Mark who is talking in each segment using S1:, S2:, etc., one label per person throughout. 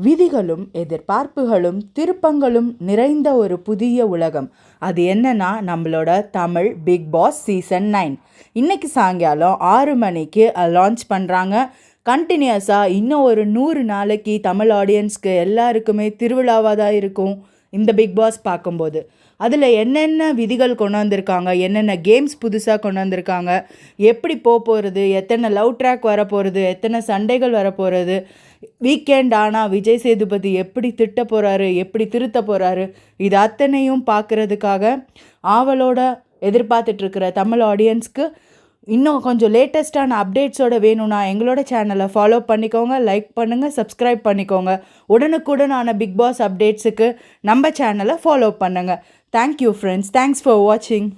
S1: விதிகளும் எதிர்பார்ப்புகளும் திருப்பங்களும் நிறைந்த ஒரு புதிய உலகம். அது என்னன்னா நம்மளோட தமிழ் பிக் பாஸ் சீசன் 9 இன்னைக்கு சாயங்காலம் 6 மணிக்கு லான்ச் பண்ணுறாங்க. கண்டினியூஸாக இன்னும் ஒரு 100 நாளைக்கு தமிழ் ஆடியன்ஸ்க்கு எல்லாருக்குமே திருவிழாவாக தான் இருக்கும் இந்த பிக் பாஸ் பார்க்கும்போது. அதில் என்னென்ன விதிகள் கொண்டு வந்திருக்காங்க, என்னென்ன கேம்ஸ் புதுசாக கொண்டு வந்திருக்காங்க, எப்படி போகிறது, எத்தனை லவ் ட்ராக் வரப்போகிறது, எத்தனை சண்டைகள் வரப்போகிறது, வீக்கெண்ட் ஆனால் விஜய் சேதுபதி எப்படி திட்ட போகிறாரு, எப்படி திருத்த போகிறாரு, இது அத்தனையும் பார்க்குறதுக்காக ஆவலோட எதிர்பார்த்துட்ருக்கிற தமிழ் ஆடியன்ஸ்க்கு இன்னும் கொஞ்சம் லேட்டஸ்ட்டான அப்டேட்ஸோடு வேணும்னா எங்களோட சேனலை ஃபாலோ பண்ணிக்கோங்க, லைக் பண்ணுங்கள், சப்ஸ்கிரைப் பண்ணிக்கோங்க. உடனுக்குடனான பிக் பாஸ் அப்டேட்ஸுக்கு நம்ம சேனலை ஃபாலோ பண்ணுங்கள். தேங்க்யூ ஃப்ரெண்ட்ஸ், தேங்க்ஸ் ஃபார் வாட்சிங்.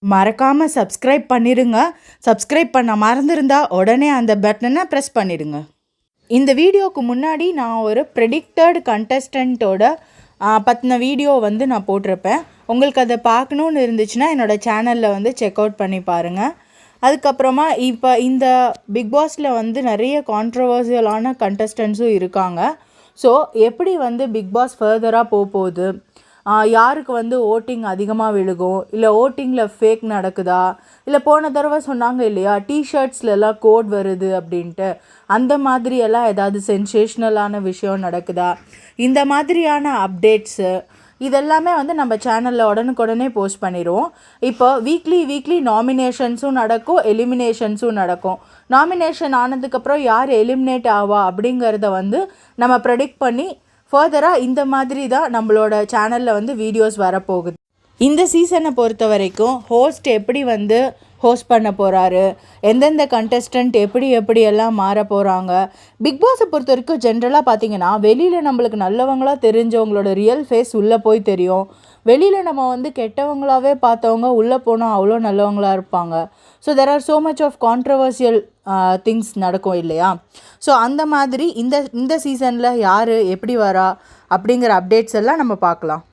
S1: மறக்காமல் சப்ஸ்கிரைப் பண்ணிடுங்க. சப்ஸ்கிரைப் பண்ண மறந்துருந்தா உடனே அந்த பட்டனை ப்ரெஸ் பண்ணிடுங்க. இந்த வீடியோவுக்கு முன்னாடி நான் ஒரு ப்ரெடிக்டட் கண்டஸ்டண்ட்டோட பற்றின வீடியோ நான் போட்டிருப்பேன். உங்களுக்கு அதை பார்க்கணுன்னு இருந்துச்சுன்னா என்னோடய சேனலில் செக் அவுட் பண்ணி பாருங்கள். அதுக்கப்புறமா இப்போ இந்த பிக் பாஸில் நிறைய கான்ட்ரவர்சியலான கண்டஸ்டன்ஸும் இருக்காங்க. ஸோ எப்படி பிக் பாஸ் ஃபர்தராக போகுது, யாருக்கு ஓட்டிங் அதிகமாக விழுகும், இல்லை ஓட்டிங்கில் ஃபேக் நடக்குதா, இல்லை போன தடவை சொன்னாங்க இல்லையா டிஷர்ட்ஸ்லாம் கோட் வருது அப்படின்ட்டு, அந்த மாதிரியெல்லாம் ஏதாவது சென்சேஷ்னலான விஷயம் நடக்குதா, இந்த மாதிரியான அப்டேட்ஸு இதெல்லாமே நம்ம சேனலில் உடனுக்குடனே போஸ்ட் பண்ணிடுவோம். இப்போ வீக்லி நாமினேஷன்ஸும் நடக்கும், எலிமினேஷன்ஸும் நடக்கும். நாமினேஷன் ஆனதுக்கப்புறம் யார் எலிமினேட் ஆவா அப்படிங்கிறத நம்ம ப்ரெடிக்ட் பண்ணி ஃபர்தராக இந்த மாதிரி தான் நம்மளோட சேனலில் வீடியோஸ் வரப்போகுது. இந்த சீசனை பொறுத்த வரைக்கும் ஹோஸ்ட் எப்படி ஹோஸ்ட் பண்ண போகிறாரு, எந்தெந்த கண்டஸ்டன்ட் எப்படியெல்லாம் மாற போகிறாங்க. பிக் பாஸை பொறுத்த வரைக்கும் ஜென்ரலாக பார்த்திங்கன்னா வெளியில் நம்மளுக்கு நல்லவங்களாக தெரிஞ்சவங்களோட ரியல் ஃபேஸ் உள்ளே போய் தெரியும். வெளியில் நம்ம கெட்டவங்களாகவே பார்த்தவங்க உள்ளே போனால் அவ்வளோ நல்லவங்களாக இருப்பாங்க. So there are so much of controversial things நடக்கும் இல்லையா. ஸோ அந்த மாதிரி இந்த சீசனில் யார் எப்படி வரா அப்படிங்கிற அப்டேட்ஸ் எல்லாம் நம்ம பார்க்கலாம்.